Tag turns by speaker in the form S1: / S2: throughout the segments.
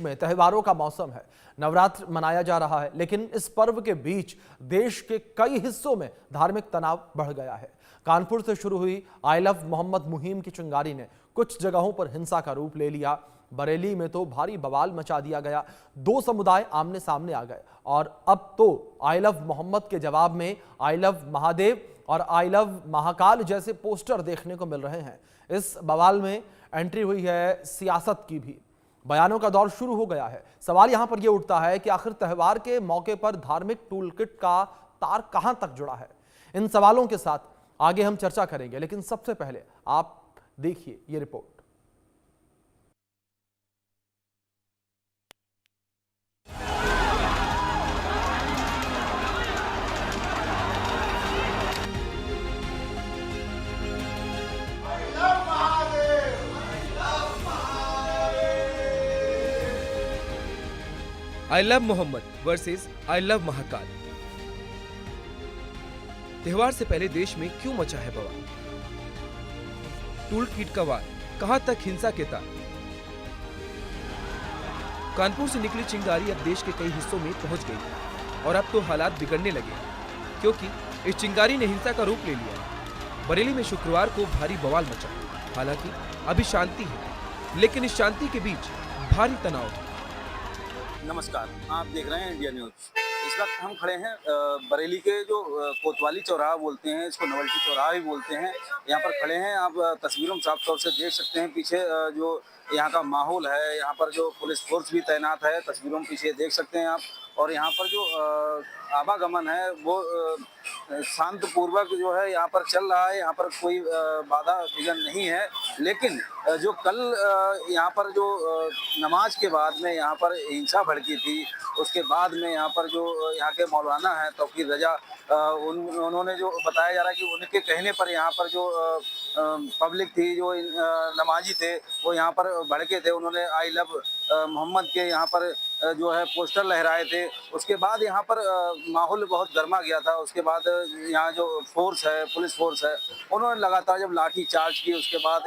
S1: में त्योहारों का मौसम है, नवरात्र मनाया जा रहा है, लेकिन इस पर्व के बीच देश के कई हिस्सों में धार्मिक तनाव बढ़ गया है। कानपुर से शुरू हुई आई लव मोहम्मद मुहिम की चिंगारी ने कुछ जगहों पर हिंसा का रूप ले लिया। बरेली में तो भारी बवाल मचा दिया गया, दो समुदाय आमने सामने आ गए और अब तो आई लव मोहम्मद के जवाब में आई लव महादेव और आई लव महाकाल जैसे पोस्टर देखने को मिल रहे हैं। इस बवाल में एंट्री हुई है सियासत की भी। बयानों का दौर शुरू हो गया है। सवाल यहां पर यह उठता है कि आखिर त्योहार के मौके पर धार्मिक टूलकिट का तार कहां तक जुड़ा है। इन सवालों के साथ आगे हम चर्चा करेंगे, लेकिन सबसे पहले आप देखिए ये रिपोर्ट।
S2: I love Mohammed versus I love Mahakal. त्योहार से पहले देश में क्यों मचा है बवाल? टूल किट का वार, कहां तक हिंसा के तार? कानपुर से निकली चिंगारी अब देश के कई हिस्सों में पहुंच गई और अब तो हालात बिगड़ने लगे, क्योंकि इस चिंगारी ने हिंसा का रूप ले लिया। बरेली में शुक्रवार को भारी बवाल मचा। हालांकि अभी शांति है, लेकिन इस शांति के बीच भारी तनाव है।
S3: नमस्कार, आप देख रहे हैं इंडिया न्यूज। इस वक्त हम खड़े हैं बरेली के जो कोतवाली चौराहा बोलते हैं, इसको नवल्टी चौराहा भी बोलते हैं। यहाँ पर खड़े हैं, आप तस्वीरों में साफ तौर से देख सकते हैं पीछे जो यहाँ का माहौल है। यहाँ पर जो पुलिस फोर्स भी तैनात है, तस्वीरों में पीछे देख सकते हैं आप। और यहाँ पर जो आवागमन है वो शांत पूर्वक जो है यहाँ पर चल रहा है। यहाँ पर कोई बाधा विघ्न नहीं है। लेकिन जो कल यहाँ पर जो नमाज के बाद में यहाँ पर हिंसा भड़की थी, उसके बाद में यहाँ पर जो यहाँ के मौलाना हैं तौकीर रजा, उन्होंने जो बताया जा रहा है कि उनके कहने पर यहाँ पर जो पब्लिक थी, जो नमाजी थे, वो यहाँ पर भड़के थे। उन्होंने आई लव मोहम्मद के यहाँ पर जो है पोस्टर लहराए थे। उसके बाद यहाँ पर माहौल बहुत गर्मा गया था। उसके बाद यहाँ जो फोर्स है, पुलिस फोर्स है, उन्होंने लगातार जब लाठी चार्ज की, उसके बाद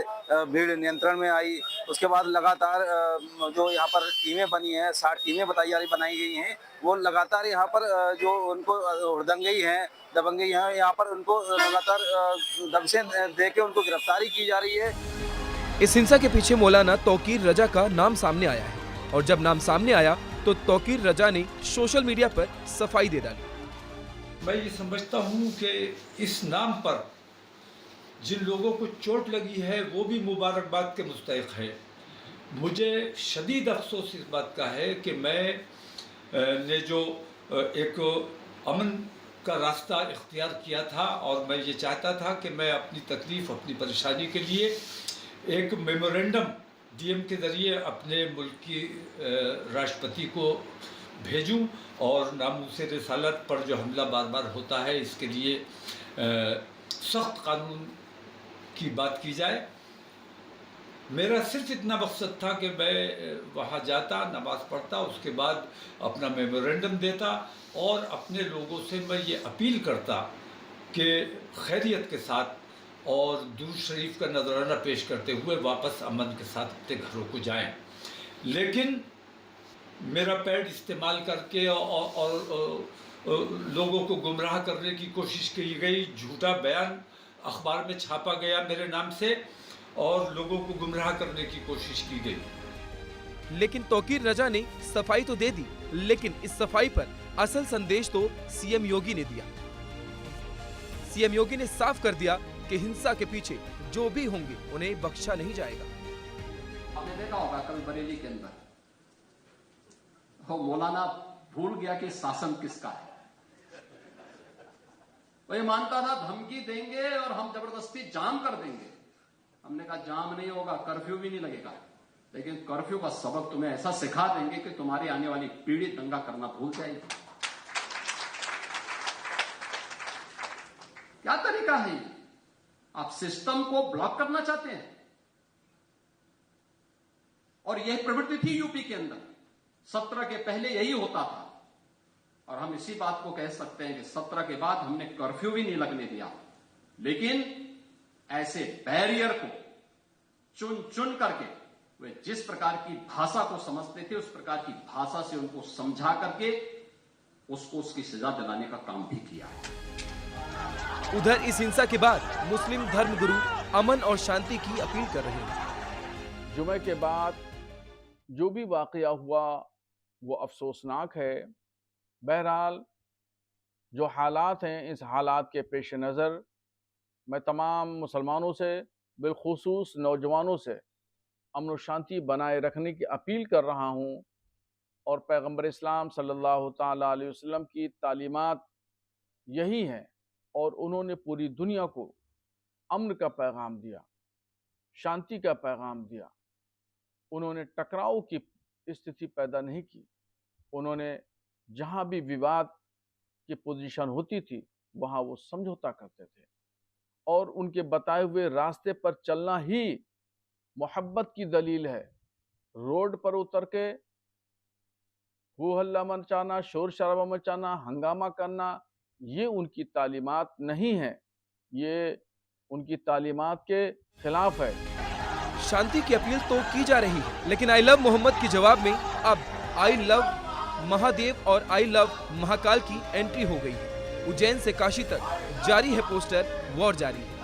S3: भीड़ नियंत्रण में आई। उसके बाद लगातार जो यहाँ पर टीमें बनी हैं, 60 टीमें बनाई गई हैं, वो लगातार यहाँ पर जो उनको हुड़दंगई हैं, दबंगई हैं, यहाँ पर उनको लगातार दबसे दे के उनको गिरफ्तारी की जा रही है।
S2: इस हिंसा के पीछे मौलाना तौकीर रजा का नाम सामने आया है, और जब नाम सामने आया तो तौकीर रजा ने सोशल मीडिया पर सफाई दे डाली।
S4: मैं ये समझता हूँ कि इस नाम पर जिन लोगों को चोट लगी है वो भी मुबारकबाद के मुस्तहिक है। मुझे शदीद अफसोस इस बात का है कि मैं ने जो एक अमन का रास्ता इख्तियार किया था, और मैं ये चाहता था कि मैं अपनी तकलीफ़, अपनी परेशानी के लिए एक मेमोरेंडम डीएम के ज़रिए अपने मुल्क की राष्ट्रपति को भेजूं और नामूस रिसालत पर जो हमला बार बार होता है, इसके लिए सख्त कानून की बात की जाए। मेरा सिर्फ इतना मकसद था कि मैं वहाँ जाता, नमाज पढ़ता, उसके बाद अपना मेमोरेंडम देता और अपने लोगों से मैं ये अपील करता कि खैरियत के साथ और दुरूद शरीफ का नजराना पेश करते हुए वापस अमन के साथ अपने घरों को जाएं। लेकिन मेरा पैड इस्तेमाल करके और लोगों को गुमराह करने की कोशिश की गई, झूठा बयान अखबार में छापा गया मेरे नाम से और लोगों को गुमराह करने की कोशिश की गई।
S2: लेकिन तौकीर रजा ने सफाई तो दे दी, लेकिन इस सफाई पर असल संदेश तो सीएम योगी ने दिया। सीएम योगी ने साफ कर दिया कि हिंसा के पीछे जो भी होंगे उन्हें बख्शा नहीं जाएगा।
S5: आपने देखा होगा कल बरेली के अंदर वो मौलाना भूल गया कि शासन किसका है। वो ये मानता था धमकी देंगे और हम जबरदस्ती जाम कर देंगे। हमने कहा जाम नहीं होगा, कर्फ्यू भी नहीं लगेगा, लेकिन कर्फ्यू का सबक तुम्हें ऐसा सिखा देंगे कि तुम्हारी आने वाली पीढ़ी दंगा करना भूल जाएगी। क्या तरीका है? आप सिस्टम को ब्लॉक करना चाहते हैं, और यह प्रवृत्ति थी यूपी के अंदर। 17 के पहले यही होता था, और हम इसी बात को कह सकते हैं कि 17 के बाद हमने कर्फ्यू भी नहीं लगने दिया। लेकिन ऐसे बैरियर को चुन चुन करके वे जिस प्रकार की भाषा को समझते थे उस प्रकार की भाषा से उनको समझा करके उसको उसकी सजा दिलाने का काम भी किया है।
S2: उधर इस हिंसा के बाद मुस्लिम धर्मगुरु अमन और शांति की अपील कर रहे हैं।
S6: जुमे के बाद जो भी वाकया हुआ वो अफसोसनाक है। बहरहाल जो हालात हैं, इस हालात के पेश नज़र मैं तमाम मुसलमानों से, बिलखुसूस नौजवानों से अमन और शांति बनाए रखने की अपील कर रहा हूँ। और पैगम्बर इस्लाम सल्लल्लाहु ताला अलैहि वसल्लम की तालीमात यही हैं और उन्होंने पूरी दुनिया को अमन का पैगाम दिया, शांति का पैगाम दिया। उन्होंने टकराव की स्थिति पैदा नहीं की। उन्होंने जहाँ भी विवाद की पोजीशन होती थी वहाँ वो समझौता करते थे और उनके बताए हुए रास्ते पर चलना ही मोहब्बत की दलील है। रोड पर उतर के हो हल्ला मचाना, शोर शराबा मचाना, हंगामा करना, ये उनकी तालीमात नहीं है, ये उनकी तालीमात के खिलाफ है।
S2: शांति की अपील तो की जा रही है, लेकिन आई लव मोहम्मद के जवाब में अब आई लव महादेव और आई लव महाकाल की एंट्री हो गई है। उज्जैन से काशी तक जारी है पोस्टर, वॉर जारी है।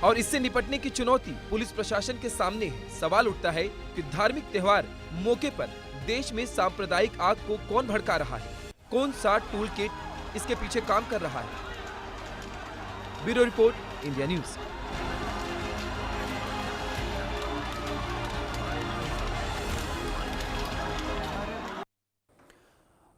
S2: और इससे निपटने की चुनौती पुलिस प्रशासन के सामने है। सवाल उठता है कि धार्मिक त्योहार मौके पर देश में सांप्रदायिक आग को कौन भड़का रहा है, कौन सा टूल किट इसके पीछे काम कर रहा है। Bureau report, India news.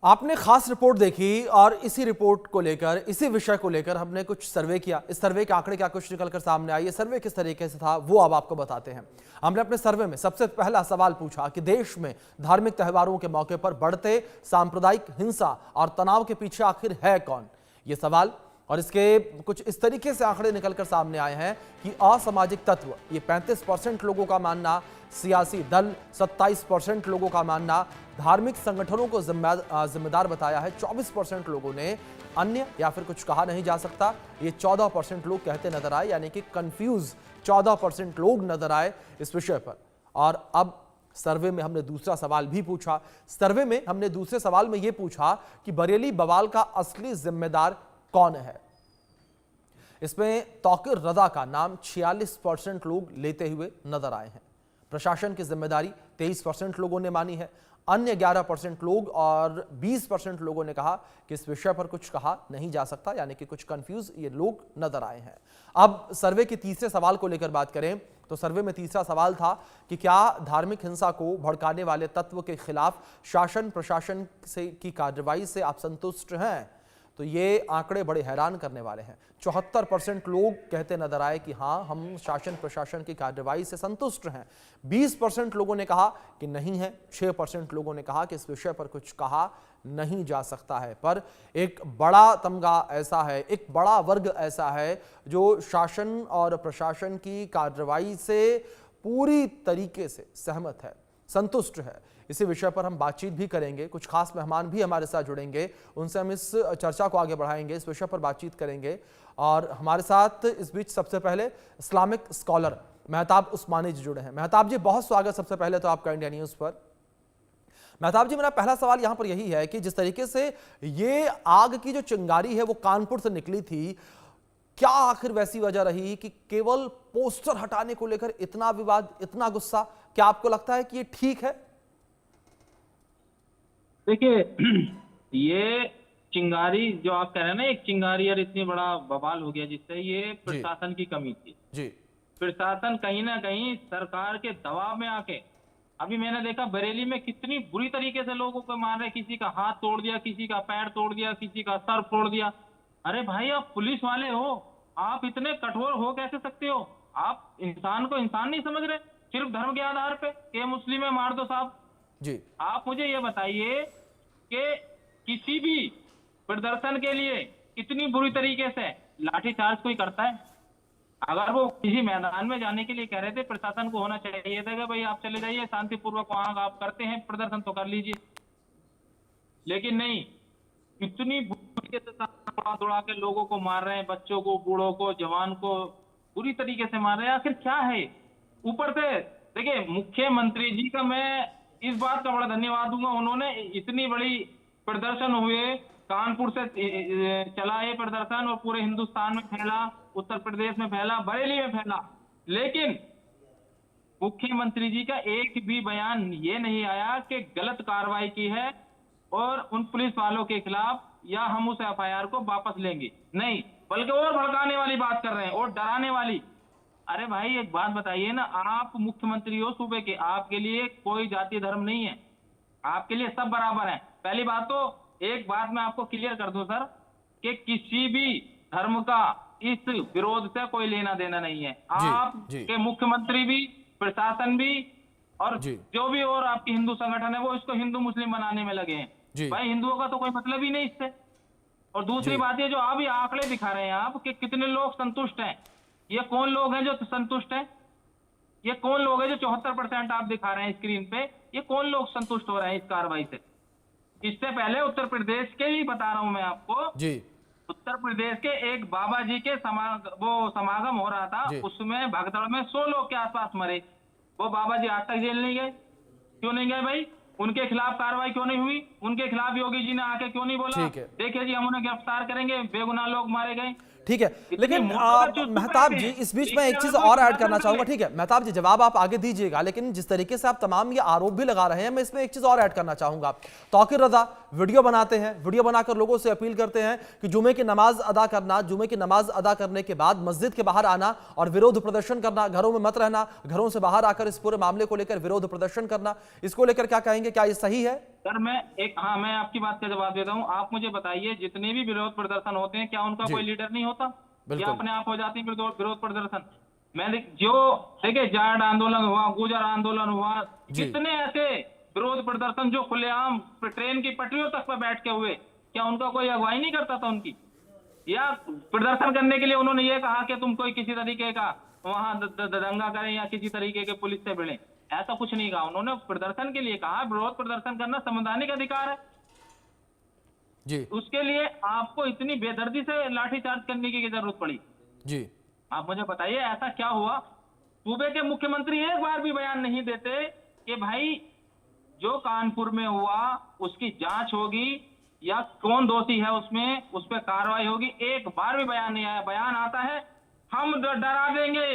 S1: आपने खास रिपोर्ट देखी और इसी रिपोर्ट को लेकर, इसी विषय को लेकर हमने कुछ सर्वे किया। इस सर्वे के आंकड़े क्या कुछ निकलकर सामने आए, ये सर्वे किस तरीके से था वो अब आपको बताते हैं। हमने अपने सर्वे में सबसे पहला सवाल पूछा कि देश में धार्मिक त्योहारों के मौके पर बढ़ते सांप्रदायिक हिंसा और तनाव के पीछे आखिर है कौन, ये सवाल। और इसके कुछ इस तरीके से आंकड़े निकलकर सामने आए हैं कि असामाजिक तत्व, ये 35% लोगों का मानना, सियासी दल 27% लोगों का मानना, धार्मिक संगठनों को जिम्मेदार बताया है 24% लोगों ने, अन्य या फिर कुछ कहा नहीं जा सकता ये 14% लोग कहते नजर आए, यानी कि कंफ्यूज 14% लोग नजर आए इस विषय पर। और अब सर्वे में हमने दूसरा सवाल भी पूछा। सर्वे में हमने दूसरे सवाल में यह पूछा कि बरेली बवाल का असली जिम्मेदार कौन है। इसमें तौकीर रजा का नाम 46% लोग लेते हुए नजर आए हैं। प्रशासन की जिम्मेदारी 23% लोगों ने मानी है। अन्य 11% लोग और 20% लोगों ने कहा कि इस विषय पर कुछ कहा नहीं जा सकता, यानी कि कुछ कंफ्यूज ये लोग नजर आए हैं। अब सर्वे के तीसरे सवाल को लेकर बात करें तो सर्वे में तीसरा सवाल था कि क्या धार्मिक हिंसा को भड़काने वाले तत्व के खिलाफ शासन प्रशासन से की कार्रवाई से आप संतुष्ट हैं? तो ये आंकड़े बड़े हैरान करने वाले हैं। 74% लोग कहते नजर आए कि हाँ, हम शासन प्रशासन की कार्रवाई से संतुष्ट हैं। 20% लोगों ने कहा कि नहीं है। 6% लोगों ने कहा कि इस विषय पर कुछ कहा नहीं जा सकता है। पर एक बड़ा तमगा ऐसा है, एक बड़ा वर्ग ऐसा है जो शासन और प्रशासन की कार्रवाई से पूरी तरीके से सहमत है, संतुष्ट है। इसी विषय पर हम बातचीत भी करेंगे, कुछ खास मेहमान भी हमारे साथ जुड़ेंगे, उनसे हम इस चर्चा को आगे बढ़ाएंगे, इस विषय पर बातचीत करेंगे। और हमारे साथ इस बीच सबसे पहले इस्लामिक स्कॉलर मेहताब उस्मानी जी जुड़े हैं। मेहताब जी, बहुत स्वागत सबसे पहले तो आपका इंडिया न्यूज पर। मेहताब जी, मेरा पहला सवाल यहां पर यही है कि जिस तरीके से ये आग की जो चिंगारी है वो कानपुर से निकली थी, क्या आखिर वैसी वजह रही कि केवल पोस्टर हटाने को लेकर इतना विवाद, इतना गुस्सा? क्या आपको लगता है कि ये ठीक है?
S7: देखिए, ये चिंगारी जो आप कह रहे हैं ना, एक चिंगारी और इतनी बड़ा बवाल हो गया जिससे, ये प्रशासन की कमी थी
S1: जी।
S7: प्रशासन कहीं ना कहीं सरकार के दबाव में आके, अभी मैंने देखा बरेली में कितनी बुरी तरीके से लोगों को मार रहे, किसी का हाथ तोड़ दिया, किसी का पैर तोड़ दिया, किसी का सर फोड़ दिया। अरे भाई, आप पुलिस वाले हो, आप इतने कठोर हो कैसे सकते हो? आप इंसान को इंसान नहीं समझ रहे, सिर्फ धर्म के आधार पे के मुस्लिम है मार दो साहब
S1: जी। आप
S7: मुझे ये बताइए कि किसी भी प्रदर्शन के लिए इतनी बुरी तरीके से लाठीचार्ज कोई करता है? अगर वो किसी मैदान में जाने के लिए कह रहे थे, प्रशासन को होना चाहिए था कि भाई आप चले जाइए शांतिपूर्वक, वहां आप करते हैं प्रदर्शन तो कर लीजिए, लेकिन नहीं, इतनी बुरी तरीके से दौड़ा के लोगों को मार रहे हैं, बच्चों को, बूढ़ों को, जवान को बुरी तरीके से मार रहे हैं। आखिर क्या है? ऊपर से देखिए, मुख्यमंत्री जी का मैं इस बात का बड़ा धन्यवाद दूंगा, उन्होंने इतनी बड़ी प्रदर्शन हुए, कानपुर से चला ये प्रदर्शन और पूरे हिंदुस्तान में फैला, उत्तर प्रदेश में फैला, बरेली में फैला, लेकिन मुख्यमंत्री जी का एक भी बयान ये नहीं आया कि गलत कार्रवाई की है और उन पुलिस वालों के खिलाफ या हम उस एफआईआर को वापस लेंगे, नहीं, बल्कि और भड़काने वाली बात कर रहे हैं और डराने वाली। अरे भाई एक बात बताइए ना, आप मुख्यमंत्री हो सूबे के, आपके लिए कोई जाति धर्म नहीं है, आपके लिए सब बराबर हैं। पहली बात तो एक बात मैं आपको क्लियर कर दूं सर, कि किसी भी धर्म का इस विरोध से कोई लेना देना नहीं है। आप के मुख्यमंत्री भी, प्रशासन भी और जो भी और आपकी हिंदू संगठन है वो इसको हिंदू मुस्लिम बनाने में लगे हैं। भाई हिंदुओं का तो कोई मतलब ही नहीं इससे। और दूसरी बात ये जो आप ये आंकड़े दिखा रहे हैं आप कि कितने लोग संतुष्ट हैं, ये कौन लोग हैं जो संतुष्ट हैं? ये कौन लोग हैं जो 74% आप दिखा रहे हैं स्क्रीन पे, ये कौन लोग संतुष्ट हो रहे हैं इस कार्रवाई से? इससे पहले उत्तर प्रदेश के ही बता रहा हूं मैं आपको जी, उत्तर प्रदेश के एक बाबा जी के समागम हो रहा था, उसमें भगदड़ में 100 लोग के आसपास मरे। वो बाबा जी आज तक जेल नहीं गए, क्यों नहीं गए भाई? उनके खिलाफ कार्रवाई क्यों नहीं हुई? उनके खिलाफ योगी जी ने आके क्यों नहीं बोला देखिए जी हम उन्हें गिरफ्तार करेंगे, बेगुनाह लोग मारे गए?
S1: ठीक है, लेकिन मेहताब जी इस बीच में एक चीज और ऐड करना चाहूंगा। ठीक है मेहताब जी, जवाब आप आगे दीजिएगा, लेकिन जिस तरीके से आप तमाम ये आरोप भी लगा रहे हैं, मैं इसमें एक चीज और ऐड करना चाहूंगा। तौकीर रजा वीडियो बनाते हैं, वीडियो बनाकर लोगों से अपील करते हैं कि जुमे की नमाज अदा करना, जुमे की नमाज अदा करने के बाद मस्जिद के बाहर आना और विरोध प्रदर्शन करना, घरों में मत रहना, घरों से बाहर आकर इस पूरे मामले को लेकर विरोध प्रदर्शन करना, इसको लेकर क्या कहेंगे? क्या ये सही है?
S7: सर मैं आपकी बात का जवाब देता हूँ। आप मुझे बताइए, जितने भी विरोध प्रदर्शन होते हैं क्या उनका कोई लीडर नहीं होता? क्या अपने आप हो जाती है विरोध प्रदर्शन? मैंने जो देखिए जाट आंदोलन हुआ, गुजर आंदोलन हुआ, जितने ऐसे विरोध प्रदर्शन जो खुलेआम ट्रेन की पटरियों तक पर बैठ के हुए, क्या उनका कोई अगुवाई नहीं करता था उनकी? या प्रदर्शन करने के लिए उन्होंने ये कहा कि तुम कोई किसी तरीके का वहां दंगा करें या किसी तरीके के पुलिस से भिड़ें? ऐसा कुछ नहीं कहा उन्होंने। प्रदर्शन के लिए कहा, विरोध प्रदर्शन करना संवैधानिक अधिकार है जी, उसके लिए आपको इतनी बेदर्दी से लाठीचार्ज करने की जरूरत पड़ी जी? आप मुझे बताइए ऐसा क्या हुआ? सूबे के मुख्यमंत्री एक बार भी बयान नहीं देते कि भाई जो कानपुर में हुआ उसकी जांच होगी या कौन दोषी है उसमें, उस पर कार्रवाई होगी। एक बार भी बयान नहीं आया। बयान आता है हम डरा देंगे,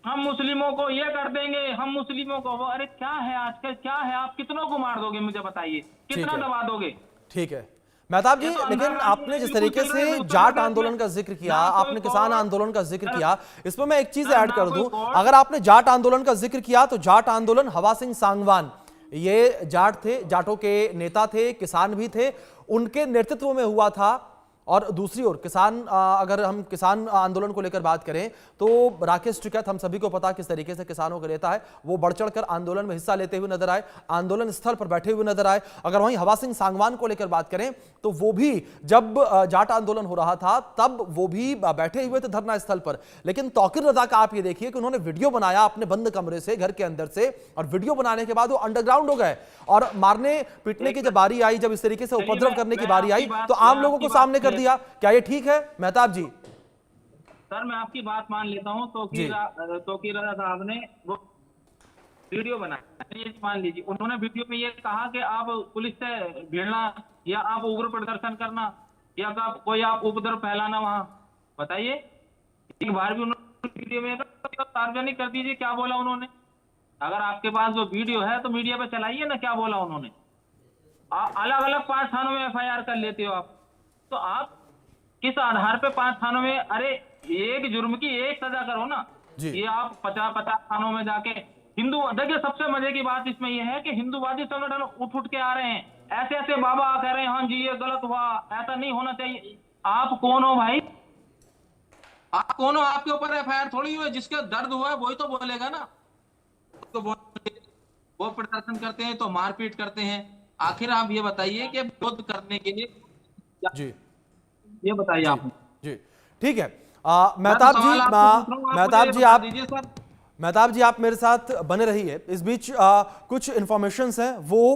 S7: हम मुस्लिमों को ये कर देंगे, हम मुस्लिमों को वो। अरे क्या है आजकल, क्या है? आप कितनों को मार दोगे मुझे बताइए, कितना दबा दोगे?
S1: ठीक है मेहताब जी, लेकिन आपने जिस तरीके से जाट आंदोलन का जिक्र किया, आपने किसान आंदोलन का जिक्र किया, इसमें मैं एक चीज ऐड कर दूं। अगर आपने जाट आंदोलन का जिक्र किया तो जाट आंदोलन हवा सिंह सांगवान, ये जाट थे, जाटों के नेता थे, किसान भी थे, उनके नेतृत्व में हुआ था। और दूसरी ओर किसान, अगर हम किसान आंदोलन को लेकर बात करें तो राकेश टिकैत, हम सभी को पता किस तरीके से किसानों का नेता है, वो बढ़ चढ़कर आंदोलन में हिस्सा लेते हुए नजर आए, आंदोलन स्थल पर बैठे हुए नजर आए। अगर वहीं हवा सिंह सांगवान को लेकर बात करें तो वो भी जब जाट आंदोलन हो रहा था तब वो भी बैठे हुए थे धरना स्थल पर। लेकिन तौकीर रजा का आप ये देखिए कि उन्होंने वीडियो बनाया अपने बंद कमरे से, घर के अंदर से, और वीडियो बनाने के बाद वो अंडरग्राउंड हो गए और मारने पीटने की जब बारी आई, जब इस तरीके से उपद्रव करने की बारी आई तो आम लोगों को सामने कर दिया। क्या ये ठीक है मेहताब जी?
S7: सर मैं आपकी बात मान लेता हूँ, तौकीर रजा साहब ने वो वीडियो बनाया, ये मान लीजिए। उन्होंने वीडियो में ये कहा कि आप पुलिस से भिड़ना या आप उग्र प्रदर्शन करना या कोई आप उपद्रव फैलाना वहां, बताइए एक बार भी उन्होंने वीडियो में सार्वजनिक कर दीजिए क्या बोला उन्होंने। अगर आपके पास जो वीडियो है तो मीडिया पे चलाइए ना, क्या बोला उन्होंने। अलग अलग 5 थानों में एफआईआर कर लेते हो आप, तो आप किस आधार पे 5 थानों में? अरे एक जुर्म की एक सजा करो ना, ये आप 50 थानों में जाके हिंदू। देखिए सबसे मजे की बात इसमें यह है कि हिंदूवादी संगठन उठ के आ रहे हैं, ऐसे ऐसे बाबा कह रहे हैं हाँ जी ये गलत हुआ, ऐसा नहीं होना चाहिए। आप कौन हो भाई? आप कौन हो? आपके ऊपर एफआईआर थोड़ी हुई, जिसके दर्द हुआ है वही तो बोलेगा ना। तो वो प्रदर्शन करते हैं तो मारपीट करते हैं। आखिर आप ये बताइए कि विरोध करने के लिए जी, ये बताइए आप
S1: जी। ठीक है मेहताब जी आप मेरे साथ बने रहिए। इस बीच कुछ इंफॉर्मेशंस हैं वो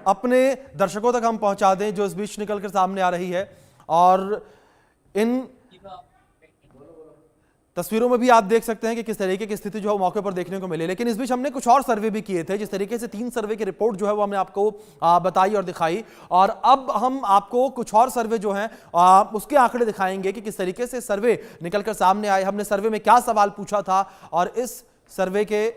S1: अपने दर्शकों तक हम पहुंचा दें जो इस बीच निकलकर सामने आ रही है। और इन तस्वीरों में भी आप देख सकते हैं कि किस तरीके की स्थिति जो है मौके पर देखने को मिली। लेकिन इस बीच हमने कुछ और सर्वे भी किए थे, जिस तरीके से 3 सर्वे की रिपोर्ट जो है वो हमने आपको बताई और दिखाई, और अब हम आपको कुछ और सर्वे जो हैं उसके आंकड़े दिखाएंगे कि किस तरीके से सर्वे निकलकर सामने आए, हमने सर्वे में क्या सवाल पूछा था और इस सर्वे के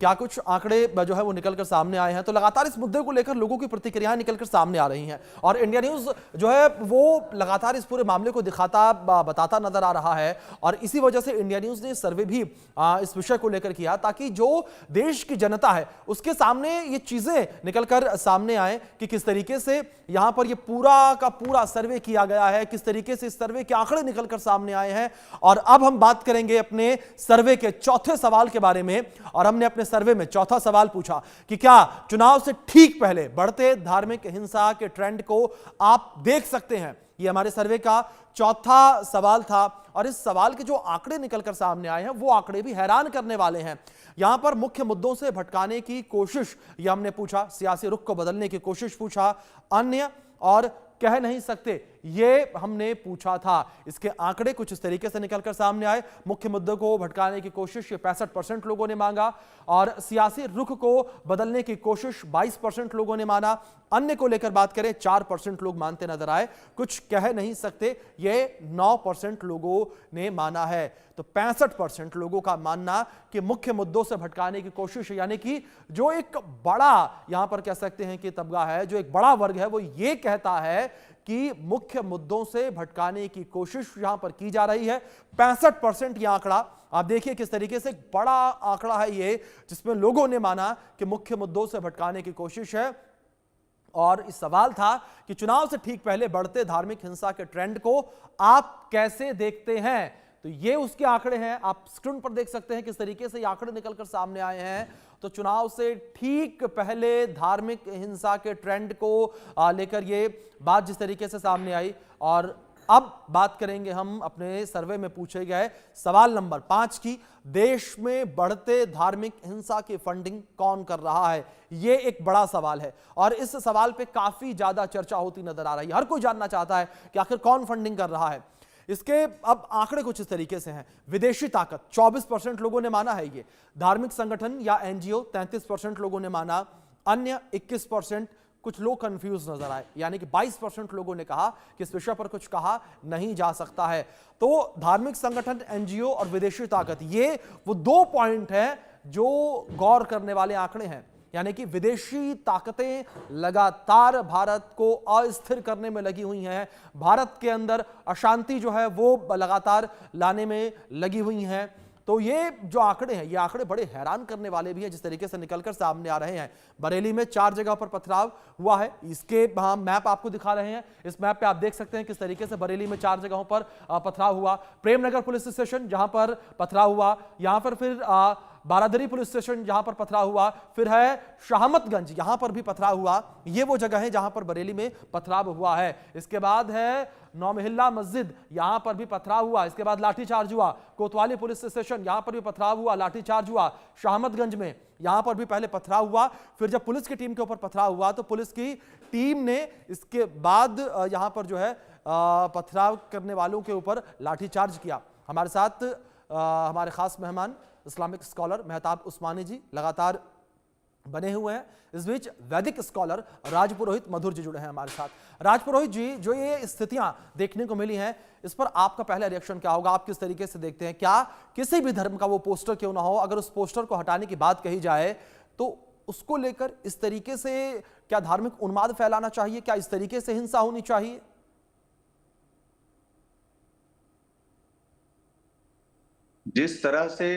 S1: क्या कुछ आंकड़े जो है वो निकलकर सामने आए हैं। तो लगातार इस मुद्दे को लेकर लोगों की प्रतिक्रियाएं निकलकर सामने आ रही हैं और इंडिया न्यूज़ जो है वो लगातार इस पूरे मामले को बताता नजर आ रहा है। और इसी वजह से इंडिया न्यूज़ ने सर्वे भी इस विषय को लेकर किया, ताकि जो देश की जनता है उसके सामने ये चीजें निकलकर सामने आए कि किस तरीके से यहां पर ये पूरा का पूरा सर्वे किया गया है, किस तरीके से इस सर्वे के आंकड़े निकलकर सामने आए हैं। और अब हम बात करेंगे अपने सर्वे के चौथे सवाल के बारे में, और हमने अपने सर्वे में चौथा सवाल पूछा कि क्या चुनाव से ठीक पहले बढ़ते धार्मिक हिंसा के ट्रेंड को आप देख सकते हैं। ये हमारे सर्वे का चौथा सवाल था और इस सवाल के जो आंकड़े निकलकर सामने आए हैं वो आंकड़े भी हैरान करने वाले हैं। यहां पर मुख्य मुद्दों से भटकाने की कोशिश ये हमने पूछा, सियासी रुख को बदलने की कोशिश पूछा, अन्य और कह नहीं सकते ये हमने पूछा था। इसके आंकड़े कुछ इस तरीके से निकलकर सामने आए। मुख्य मुद्दों को भटकाने की कोशिश ये 65% लोगों ने मांगा और सियासी रुख को बदलने की कोशिश 22% लोगों ने माना। अन्य को लेकर बात करें 4% लोग मानते नजर आए। कुछ कह नहीं सकते ये 9% लोगों ने माना है। तो 65% लोगों का मानना कि मुख्य मुद्दों से भटकाने की कोशिश, यानी कि जो एक बड़ा यहां पर कह सकते हैं कि तबका है, जो एक बड़ा वर्ग है, वो ये कहता है कि मुख्य मुद्दों से भटकाने की कोशिश यहां पर की जा रही है। 65% यह आंकड़ा आप देखिए किस तरीके से एक बड़ा आंकड़ा है ये, जिसमें लोगों ने माना कि मुख्य मुद्दों से भटकाने की कोशिश है। और इस सवाल था कि चुनाव से ठीक पहले बढ़ते धार्मिक हिंसा के ट्रेंड को आप कैसे देखते हैं। तो ये उसके आंकड़े हैं, आप स्क्रीन पर देख सकते हैं किस तरीके से ये आंकड़े निकलकर सामने आए हैं। तो चुनाव से ठीक पहले धार्मिक हिंसा के ट्रेंड को लेकर ये बात जिस तरीके से सामने आई। और अब बात करेंगे हम अपने सर्वे में पूछे गए सवाल नंबर 5 की। देश में बढ़ते धार्मिक हिंसा की फंडिंग कौन कर रहा है? ये एक बड़ा सवाल है और इस सवाल पे काफी ज्यादा चर्चा होती नजर आ रही है। हर कोई जानना चाहता है कि आखिर कौन फंडिंग कर रहा है। इसके अब आंकड़े कुछ इस तरीके से हैं। विदेशी ताकत 24% लोगों ने माना है ये। धार्मिक संगठन या एनजीओ 33% लोगों ने माना। अन्य 21%। कुछ लोग कंफ्यूज नजर आए, यानी कि 22% लोगों ने कहा कि इस विषय पर कुछ कहा नहीं जा सकता है। तो धार्मिक संगठन, एनजीओ और विदेशी ताकत, ये वो 2 पॉइंट हैं जो गौर करने वाले आंकड़े हैं। यानी कि विदेशी ताकतें लगातार भारत को अस्थिर करने में लगी हुई हैं, भारत के अंदर अशांति जो है वो लगातार लाने में लगी हुई हैं। तो ये जो आंकड़े हैं, ये आंकड़े बड़े हैरान करने वाले भी हैं जिस तरीके से निकलकर सामने आ रहे हैं। बरेली में 4 जगह पर पथराव हुआ है, इसके हम मैप आपको दिखा रहे हैं। इस मैप पे आप देख सकते हैं किस तरीके से बरेली में 4 जगहों पर पथराव हुआ। प्रेमनगर पुलिस स्टेशन जहां पर पथराव हुआ, यहां पर फिर बारादरी पुलिस स्टेशन जहां पर पथराव हुआ, फिर है शाहमतगंज यहां पर भी पथराव हुआ। ये वो जगह है जहां पर बरेली में पथराव हुआ है। इसके बाद है नौमहिल्ला मस्जिद, यहां पर भी पथराव हुआ। इसके बाद लाठीचार्ज हुआ। कोतवाली पुलिस स्टेशन, यहां पर भी पथराव हुआ, लाठीचार्ज हुआ। शाहमतगंज में यहां पर भी पहले पथराव हुआ, फिर जब पुलिस की टीम के ऊपर पथराव हुआ तो पुलिस की टीम ने इसके बाद यहां पर जो है पथराव करने वालों के ऊपर लाठीचार्ज किया। हमारे साथ हमारे खास मेहमान इस्लामिक स्कॉलर मेहताब उस्मानी जी लगातार बने हुए हैं। इस बीच वैदिक स्कॉलर राजपुरोहित मधुर जी जुड़े हैं हमारे साथ। राजपुरोहित जी, जो ये स्थितियां देखने को मिली हैं, इस पर आपका पहला रिएक्शन क्या होगा? आप किस तरीके से देखते हैं? क्या किसी भी धर्म का वो पोस्टर क्यों ना हो, अगर उस पोस्टर को हटाने की बात कही जाए तो उसको लेकर इस तरीके से क्या धार्मिक उन्माद फैलाना चाहिए? क्या इस तरीके से हिंसा होनी चाहिए?
S8: जिस तरह से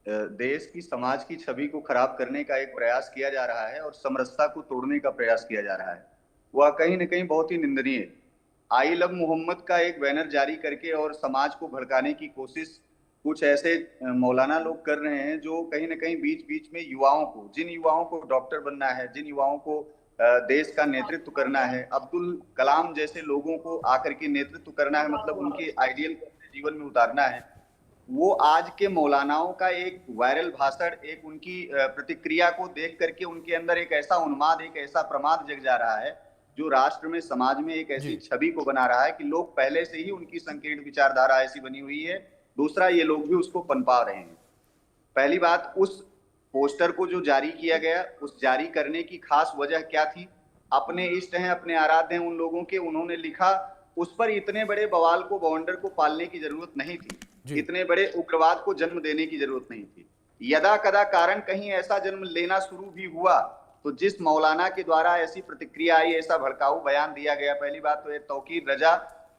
S8: देश की, समाज की छवि को खराब करने का एक प्रयास किया जा रहा है और समरसता को तोड़ने का प्रयास किया जा रहा है, वह कहीं न कहीं बहुत ही निंदनीय है। आई लव मोहम्मद का एक बैनर जारी करके और समाज को भड़काने की कोशिश कुछ ऐसे मौलाना लोग कर रहे हैं जो कहीं न कहीं बीच बीच में युवाओं को, जिन युवाओं को डॉक्टर बनना है, जिन युवाओं को देश का नेतृत्व करना है, अब्दुल कलाम जैसे लोगों को आकर के नेतृत्व करना है, मतलब उनके आइडियल को अपने जीवन में उतारना है, वो आज के मौलानाओं का एक वायरल भाषण, एक उनकी प्रतिक्रिया को देख करके उनके अंदर एक ऐसा उन्माद, एक ऐसा प्रमाद जग जा रहा है जो राष्ट्र में, समाज में एक ऐसी छवि को बना रहा है कि लोग पहले से ही उनकी संकीर्ण विचारधारा ऐसी बनी हुई है। दूसरा, ये लोग भी उसको पनपा रहे हैं। पहली बात, उस पोस्टर को जो जारी किया गया, उस जारी करने की खास वजह क्या थी? अपने इष्ट हैं, अपने आराध्य हैं उन लोगों के, उन्होंने लिखा, उस पर इतने बड़े बवाल को, बवंडर को पालने की जरूरत नहीं थी, इतने बड़े उग्रवाद को जन्म देने की जरूरत नहीं थी। यदा कदा कारण कहीं ऐसा जन्म लेना शुरू भी हुआ तो जिस मौलाना के द्वारा ऐसी प्रतिक्रिया आई, ऐसा भड़काऊ बयान दिया गया, पहली बात तो ये तौकीर रजा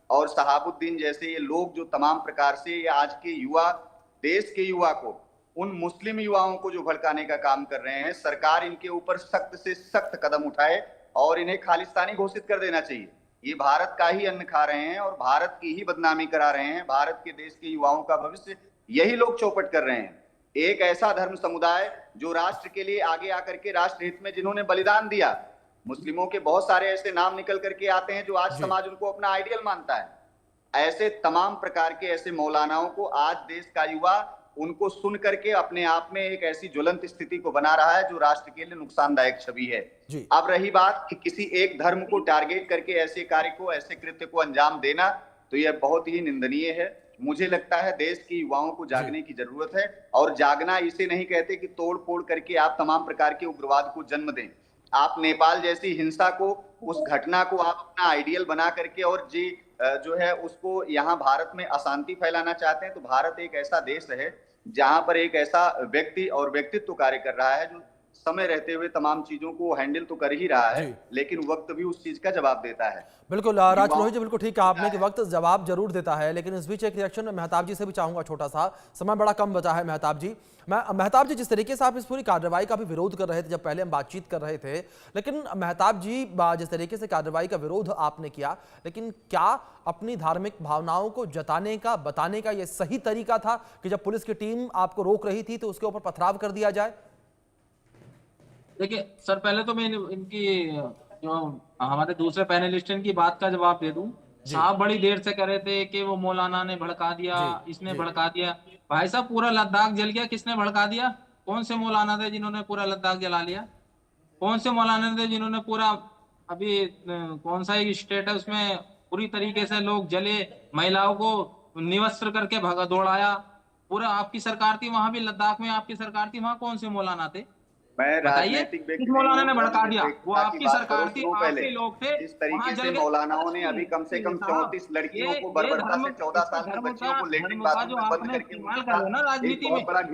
S8: और शहाबुद्दीन जैसे ये लोग जो तमाम प्रकार से ये आज के युवा, देश के युवा को, उन मुस्लिम युवाओं को जो भड़काने का काम कर रहे हैं, सरकार इनके ऊपर सख्त से सख्त कदम उठाए और इन्हें खालिस्तानी घोषित कर देना चाहिए। ये भारत का ही अन्न खा रहे हैं और भारत की ही बदनामी करा रहे हैं। भारत के देश के युवाओं का भविष्य यही लोग चौपट कर रहे हैं। एक ऐसा धर्म समुदाय जो राष्ट्र के लिए आगे आकर के राष्ट्र हित में जिन्होंने बलिदान दिया, मुस्लिमों के बहुत सारे ऐसे नाम निकल करके आते हैं जो आज समाज उनको अपना आइडियल मानता है। ऐसे तमाम प्रकार के ऐसे मौलानाओं को आज देश का युवा उनको सुन करके अपने आप में एक ऐसी ज्वलंत स्थिति को बना रहा है जो राष्ट्र के लिए नुकसानदायक छवि है। अब रही बात कि किसी एक धर्म को टारगेट करके ऐसे कार्य को, ऐसे कृत्य को अंजाम देना, तो यह बहुत ही निंदनीय है। मुझे लगता है देश के युवाओं को जागने की जरूरत है, और जागना इसे नहीं कहते कि तोड़ फोड़ करके आप तमाम प्रकार के उग्रवाद को जन्म दें। आप नेपाल जैसी हिंसा को, उस घटना को आप अपना आइडियल बना करके और जो है उसको यहाँ भारत में अशांति फैलाना चाहते हैं। तो भारत एक ऐसा देश है जहां पर एक ऐसा व्यक्ति और व्यक्तित्व कार्य कर रहा है जो समय रहते हुए तमाम चीजों को हैंडल तो कर ही रहा है, लेकिन वक्त भी उस चीज का जवाब देता है।
S1: बिल्कुल राजपुरोहित जी, बिल्कुल ठीक कहा आपने कि वक्त जवाब जरूर देता है, लेकिन इस बीच एक रिएक्शन में मेहताब जी से भी चाहूंगा, छोटा सा, समय बड़ा कम बचा है। मेहताब जी, जिस तरीके से आप इस पूरी कार्रवाई का भी विरोध कर रहे थे जब पहले हम बातचीत कर रहे थे, लेकिन मेहताब जी जिस तरीके से कार्रवाई का विरोध आपने किया, लेकिन क्या अपनी धार्मिक भावनाओं को जताने का, बताने का यह सही तरीका था कि जब पुलिस की टीम आपको रोक रही थी तो उसके ऊपर पथराव कर दिया जाए?
S7: देखिए सर, पहले तो मैं इनकी जो हमारे दूसरे पैनलिस्ट इनकी बात का जवाब दे दूं। साहब बड़ी देर से कह रहे थे कि वो मौलाना ने भड़का दिया, इसने भड़का दिया। भाई साहब, पूरा लद्दाख जल गया, किसने भड़का दिया? कौन से मौलाना थे जिन्होंने पूरा लद्दाख जला लिया? कौन से मौलाना थे जिन्होंने पूरा, अभी कौन सा एक स्टेट है उसमें पूरी तरीके से लोग जले, महिलाओं को निवस्त्र करके भगा दौड़ाया? पूरा आपकी सरकार थी, वहां भी लद्दाख में आपकी सरकार थी, वहां कौन से मौलाना थे? बताइए, किस मौलाना ने भड़का दिया? वो आपकी सरकार थी, आपके लोग थे।
S8: इस तरीके से मौलानाओं ने अभी कम से कम 34 लड़कियों को बर्बरता से 14 साल की बच्चियों को लेटरिन बाथरूम में बंद करके
S7: राजनीति में